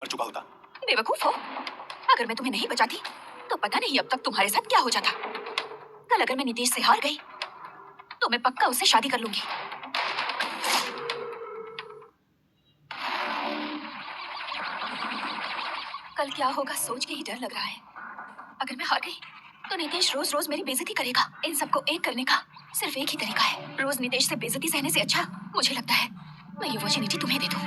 कर चुका होता। बेवकूफ हो। अगर मैं तुम्हें नहीं बचाती तो पता नहीं अब तक तुम्हारे साथ क्या हो जाता। कल अगर मैं नितेश से हार गई तो मैं पक्का उससे शादी कर लूंगी। कल क्या होगा सोच के ही डर लग रहा है। अगर मैं हार गई तो नितेश रोज रोज मेरी बेइज्जती करेगा। इन सबको एक करने का सिर्फ एक ही तरीका है। रोज नितेश से बेइज्जती सहने से अच्छा मुझे लगता है मैं ये वर्जिनिटी तुम्हें दे दूं।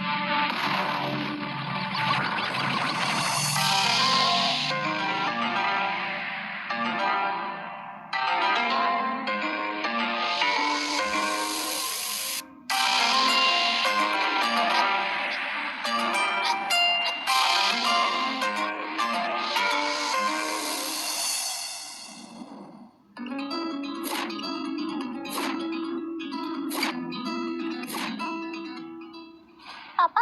पापा,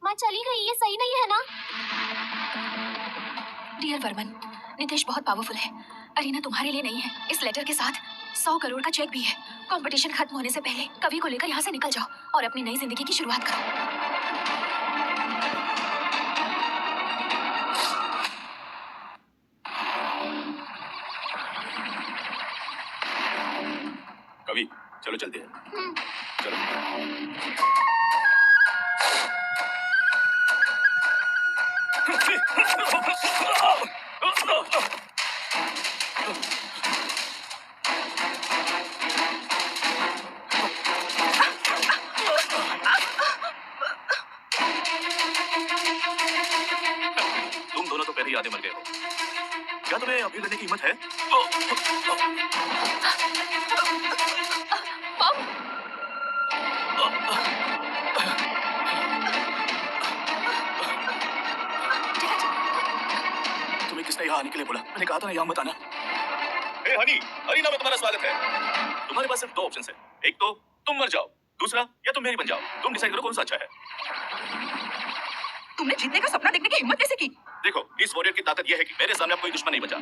माँ चली गई, ये सही नहीं है ना? डियर वर्मन, नितेश बहुत पावरफुल है। अरीना तुम्हारे लिए नहीं है। इस लेटर के साथ 100 करोड़ का चेक भी है। कंपटीशन खत्म होने से पहले कवि को लेकर यहाँ से निकल जाओ और अपनी नई जिंदगी की शुरुआत करो। कवि, चलो चलते हैं। चलो। तुम दोनों तो पहले ही आधे मर गए हो। क्या तुम्हें अभी लड़ने की हिम्मत है? तुम्हें किसने यहाँ आने के लिए बोला? मैंने कहा था ना यहाँ मत आना। हे हनी, अरीना में तुम्हारा स्वागत है। तुम्हारे पास सिर्फ दो ऑप्शन है। एक तो तुम मर जाओ, दूसरा या तुम मेरी बन जाओ। तुम डिसाइड करो कौन सा अच्छा है। तुमने जीतने का सपना देखने की हिम्मत कैसे की? देखो, इस वॉरियर की ताकत यह है कि मेरे सामने अब कोई दुश्मन नहीं बचा।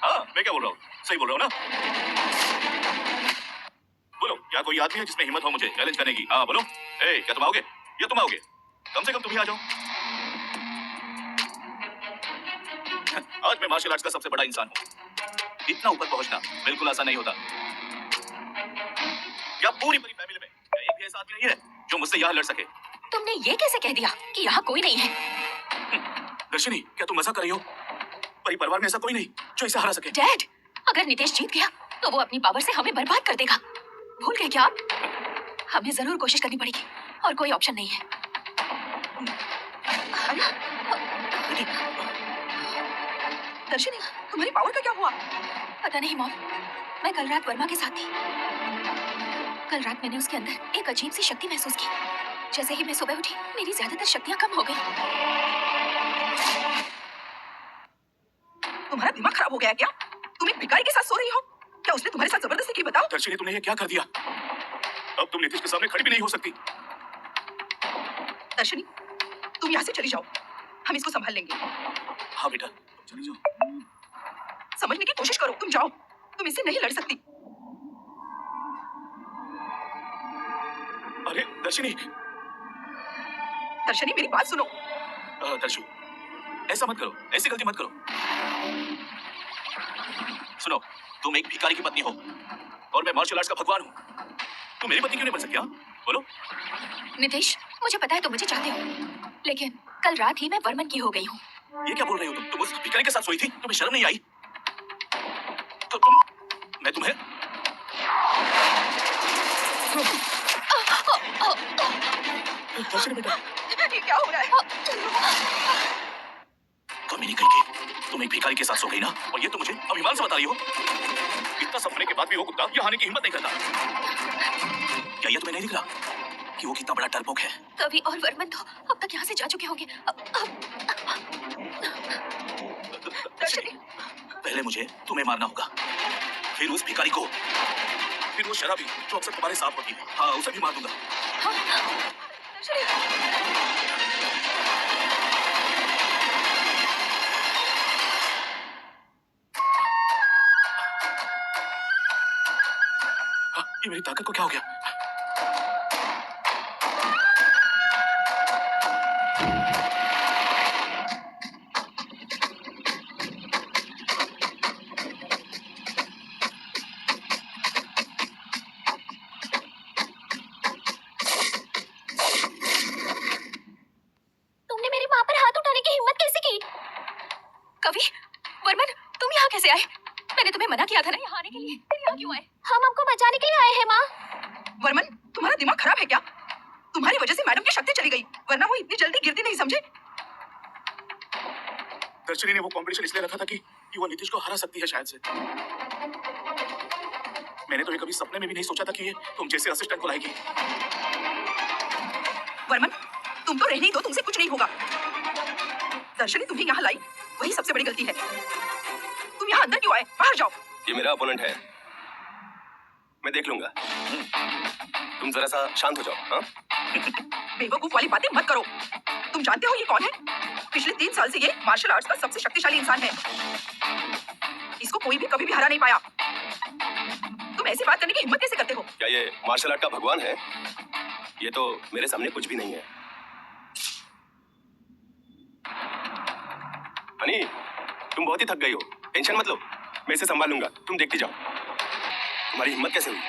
हाँ, मैं क्या बोल रहा हूँ? सही बोल रहा हूँ ना? बोलो, क्या कोई आदमी है जिसमें हिम्मत हो मुझे चैलेंज करने की? हाँ बोलो। ए, क्या तुम आओगे? या तुम आओगे? कम से कम तुम ही आ जाओ। आज मैं मार्शल आर्ट्स का सबसे बड़ा इंसान हूँ। इतना ऊपर पहुंचना बिल्कुल आसान नहीं होता। क्या पूरी पूरी फैमिली में क्या एक भी ऐसा आदमी नहीं है जो मुझसे यहाँ लड़ सके? तुमने ये कैसे कह दिया कि यहाँ कोई नहीं है? दर्शनी, क्या तुम मजाक कर रही हो? परिवार में ऐसा कोई नहीं जो इसे हरा सके। डैड, अगर नितेश जीत गया तो वो अपनी पावर से हमें बर्बाद कर देगा। भूल गए क्या आप? हमें जरूर कोशिश करनी पड़ेगी और कोई ऑप्शन नहीं है। दर्शनी, तुम्हारी पावर का क्या हुआ? पता नहीं मॉम, मैं कल रात वर्मा के साथ थी। कल रात मैंने उसके अंदर एक अजीब सी शक्ति महसूस की। जैसे ही मैं सुबह उठी मेरी ज्यादातर शक्तियां कम हो गई। तुम्हारा दिमाग खराब हो गया क्या? तुम एक भिखारी के साथ सो रही हो? क्या उसने तुम्हारे साथ जबरदस्ती की? बताओ। दर्शनी, तुमने ये क्या कर दिया? अब तुम नितेश के सामने खड़ी भी नहीं हो सकती। दर्शनी, तुम यहाँ से चली जाओ, हम इसको संभाल लेंगे। हाँ बेटा, तुम चली जाओ। समझने की कोशिश करो, तुम जाओ, तुम इससे नहीं लड़ सकती। अरे दर्शनी, दर्शनी मेरी बात सुनो। दर्शु, ऐसा मत करो, ऐसी गलती मत करो। सुनो, तुम एक भिखारी की पत्नी हो और मैं मार्शल आर्ट्स का भगवान हूँ। तुम मेरी पत्नी क्यों नहीं बन सकती? हाँ बोलो। नितेश, मुझे पता है तुम मुझे चाहते हो, लेकिन कल रात ही मैं वर्मन की हो गई हूँ। ये क्या बोल रही हो तुम? तुम उस भिखारी के साथ सोई थी? तुम्हें शर्म नहीं आई? तो मैं तुम्हें दर्शनी बेटा, ये क्या हो रहा है? कमी नहीं कही। तुम एक भिखारी के साथ सो गई ना, और ये तो मुझे अभिमान से बता रही हो। इतना सब होने के बाद भी वो कुत्ता यहाँ आने की हिम्मत नहीं करता। क्या ये तुम्हें नहीं दिख रहा कि वो कितना बड़ा डरपोक है? कवि और वर्मन तो अब तक यहाँ से जा चुके होंगे। दर्शनी, पहले मुझे तुम्हें मारना होगा, फिर उस भिखारी को, फिर वो शराबी जो अक्सर तुम्हारे साथ होती है। हाँ, उसे भी मार दूंगा। हाँ, ये मेरी ताकत को क्या हो गया? कवि, वर्मन, तुम यहाँ कैसे आए? मैंने तुम्हें मना किया था ना यहाँ आने के लिए। फिर यहाँ क्यों आए? हम आपको बचाने के लिए आए हैं माँ। वर्मन, तुम्हारा दिमाग खराब है क्या? तुम्हारी वजह से मैडम की शक्ति चली गई, वरना वो इतनी जल्दी गिरती नहीं, समझे? दर्शनी ने वो कंपटीशन इसलिए रखा था कि वो नीतीश को हरा सकती है शायद से। मैंने तो ये कभी सपने में भी नहीं सोचा था कि ये तुम जैसे असिस्टेंट को लाएगी। वर्मन, तुम तो रहने ही दो, तुमसे कुछ नहीं होगा। दर्शनी तुम्हें यहाँ लाई, वही सबसे बड़ी गलती है। तुम यहाँ अंदर क्यों आए? बाहर जाओ। ये मेरा अपोनेंट है, मैं देख लूंगा। तुम जरा सा शांत हो जाओ। हाँ? बेवकूफ वाली बातें मत करो। तुम जानते हो ये कौन है? पिछले 3 साल से ये मार्शल आर्ट्स का सबसे शक्तिशाली इंसान है। इसको कोई भी कभी भी हरा नहीं पाया। तुम ऐसी बात करने की हिम्मत कैसे करते हो? क्या ये मार्शल आर्ट का भगवान है? ये तो मेरे सामने कुछ भी नहीं है। हनी, तुम बहुत ही थक गई हो, टेंशन मत लो, मैं इसे संभाल लूंगा, तुम देखती जाओ। तुम्हारी हिम्मत कैसे हुई?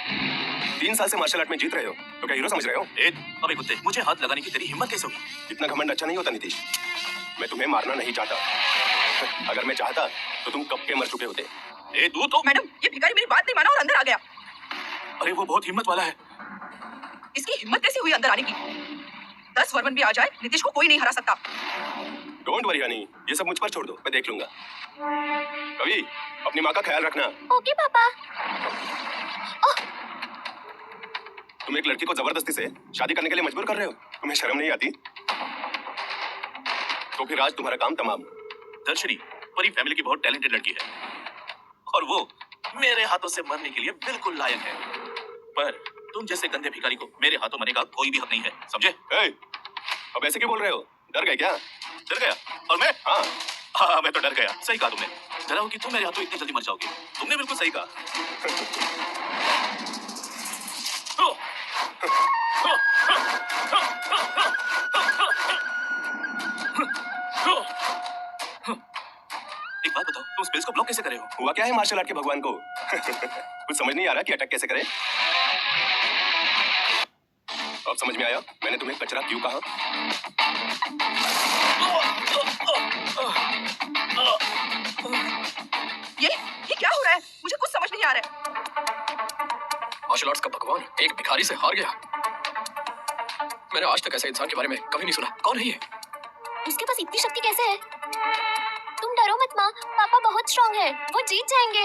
3 साल से मार्शल आर्ट में जीत रहे हो, तो क्या हीरो समझ रहे हो? अबे कुत्ते, मुझे हाथ लगाने की तेरी हिम्मत कैसे हुई? इतना घमंड अच्छा नहीं होता नीतीश। मैं तुम्हें मारना नहीं चाहता। अगर मैं चाहता तो तुम कब के मर चुके होते। तू तो मैडम, ये भिखारी मेरी बात नहीं माना और अंदर आ गया। अरे वो बहुत हिम्मत वाला है। इसकी हिम्मत कैसी हुई अंदर आने की? 10 वर्मन भी आ जाए, नीतीश को कोई नहीं हरा सकता। डोंट वरी हनी, ये सब मुझ पर छोड़ दो, मैं देख लूंगा। कवि, अपनी माँ का ख्याल रखना। ओके पापा। तुम एक लड़की को जबरदस्ती से शादी करने के लिए मजबूर कर रहे हो, तुम्हें शर्म नहीं आती? तो फिर आज तुम्हारा काम तमाम। दर्शनी परी फैमिली की बहुत टैलेंटेड लड़की है और वो मेरे हाथों से मरने के लिए बिल्कुल लायक है। पर तुम जैसे गंदे भिखारी को मेरे हाथों मरने का कोई भी हक नहीं है, समझे? अब ऐसे क्यों बोल रहे हो? डर गए क्या? डर गया? और मैं? हाँ, हाँ, मैं तो डर गया। सही कहा तुमने। डरा हो कि तुम मेरे हाथों इतनी जल्दी मर जाओगे। तुमने बिल्कुल सही कहा। एक बात बताओ, तुम स्पेस को ब्लॉक कैसे करे हो? हुआ क्या है मार्शल आर्ट के भगवान को? कुछ समझ नहीं आ रहा कि अटैक कैसे करें। अब समझ में आया मैंने तुम्हें कचरा क्यों कहा। ये क्या हो रहा है? मुझे कुछ समझ नहीं आ रहा है। मार्शल आर्ट्स का भगवान एक भिखारी से हार गया। मैंने आज तक ऐसे इंसान के बारे में कभी नहीं सुना। कौन है ये? उसके पास इतनी शक्ति कैसे है? तुम डरो मत माँ, पापा बहुत स्ट्रांग है, वो जीत जाएंगे।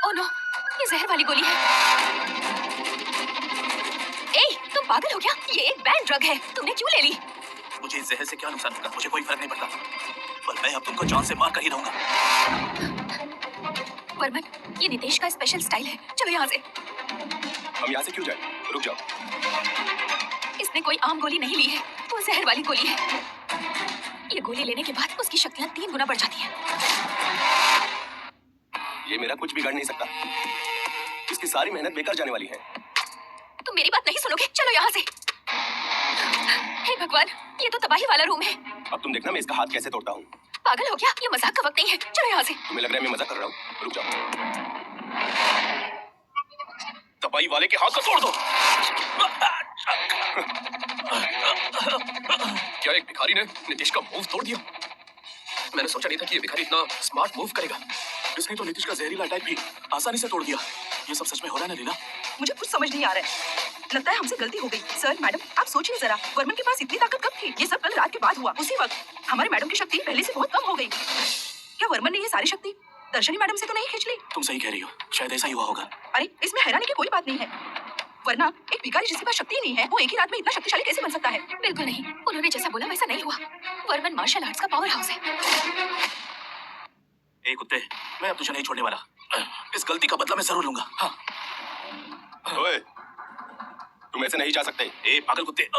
ओह नो, ये जहर वाली गोली है। ए, तुम पागल हो क्या? ये एक बैन ड्रग है, तुमने क्यों ले ली? मुझे इस जहर से क्या नुकसान होगा? मुझे कोई फर्क नहीं पड़ता। पर मैं अब तुमको जान से मार कर ही रहूंगा। वर्मन, ये नितेश का स्पेशल स्टाइल है। चलो यहाँ से। हम यहाँ से क्यों जाएं? रुक जाओ। इसने कोई आम गोली नहीं ली है, वो जहर वाली गोली है। ये गोली लेने के बाद उसकी शक्तियाँ 3 गुना बढ़ जाती हैं। ये मेरा कुछ बिगाड़ नहीं सकता। इसकी सारी मेहनत बेकार जाने वाली है। तुम मेरी बात नहीं सुनोगे? चलो यहाँ से। हे भगवान, ये तो तबाही वाला रूम है। अब तुम देखना मैं इसका हाथ कैसे तोड़ता हूँ। पागल हो क्या? ये मजाक का वक्त नहीं है। चलो यहाँ से। तुम्हें लग रहा है मैं मजाक कर रहा हूँ? रुक जाओ। तबाही वाले के हाथ को तोड़ दो। क्या एक भिखारी ने नीतीश का मूव तोड़ दिया? मैंने सोचा नहीं था कि ये भिखारी इतना स्मार्ट मूव करेगा। इसने तो नीतीश का जहरीला अटैक भी आसानी से तोड़ दिया। ये सब सच में हो रहा है ना लीला? मुझे कुछ समझ नहीं आ रहा है। लगता है हमसे गलती हो गई। सर, मैडम, आप सोचिए जरा, वर्मन के पास इतनी ताकत कब थी? ये सब कल रात के बाद हुआ। उसी वक्त हमारी मैडम की शक्ति पहले से बहुत कम हो गई। क्या वर्मन ने ये सारी शक्ति दर्शनी मैडम से तो नहीं खींच ली? तुम सही कह रही हो, शायद ऐसा ही हुआ होगा। अरे, इसमें हैरानी की कोई बात नहीं है, वरना एक भिखारी जिसके पास शक्ति नहीं है, वो एक ही रात में इतना शक्तिशाली कैसे बन सकता है? बिल्कुल नहीं, उन्होंने जैसा बोला वैसा नहीं हुआ। वर्मन मार्शल आर्ट्स का पावर हाउस है। ए कुत्ते, मैं अब तुझे नहीं छोड़ने वाला। इस गलती का बदला मैं जरूर लूंगा। हाँ। ओए, तुम ऐसे नहीं जा सकते। ए पागल कुत्ते,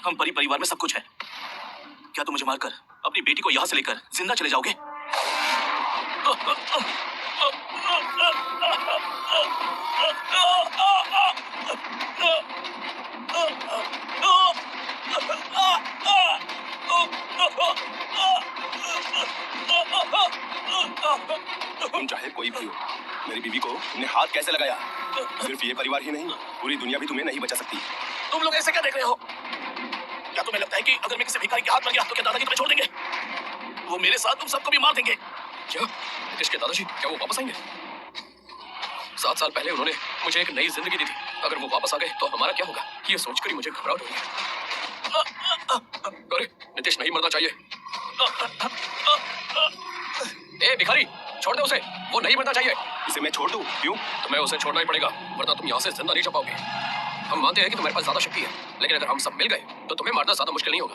हम परिवार में सब कुछ है। क्या तुम मुझे मारकर अपनी बेटी को यहाँ से लेकर जिंदा चले जाओगे? तुम चाहे कोई भी हो, मेरी बीवी को तुमने हाथ कैसे लगाया? सिर्फ ये परिवार ही नहीं, पूरी दुनिया भी तुम्हें नहीं बचा सकती। तुम लोग ऐसे क्या देख रहे हो? क्या तुम्हें लगता है कि अगर मैं किसी भिखारी के हाथ लग गया तो क्या दादाजी तुम्हें छोड़ देंगे? वो मेरे साथ तुम सबको भी मार देंगे। क्या नितेश के दादाजी क्या वो वापस आएंगे? 7 साल पहले उन्होंने मुझे एक नई जिंदगी दी थी। अगर वो वापस आ गए तो हमारा क्या होगा? ये सोचकर ही मुझे घबराहट हो रही है। अरे नितेश नहीं मरना चाहिए। ए भिखारी, छोड़ दे उसे, वो नहीं मरना चाहिए। इसे मैं छोड़ दूं? क्यों? तुम्हें उसे छोड़ना ही पड़ेगा, वरना तुम यहाँ से जिंदा नहीं जा पाओगे। हम मानते हैं कि तुम्हारे पास ज्यादा शक्ति है, लेकिन अगर हम सब मिल गए तो तुम्हें मारना ज्यादा मुश्किल नहीं होगा।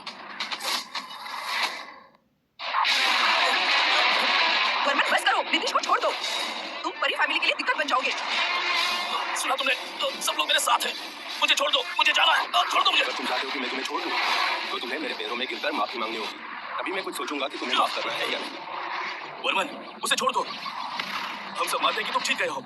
वर्मन बस करो, नितिश को छोड़ दो। तुम परी फैमिली के लिए दिक्कत बन जाओगे। सुना तुमने? सब लोग मेरे साथ हैं। मुझे छोड़ दो, मुझे जाना है। छोड़ दो मुझे। अगर तुम चाहते हो कि मैं तुम्हें छोड़ दूं, तो तुम्हें मेरे पैरों में गिरकर माफी मांगनी होगी। तभी मैं कुछ सोचूंगा कि तुम्हें माफ करना है या नहीं। वर्मन, उसे छोड़ दो। हम सब मानते हैं कि तुम ठीक गए हो।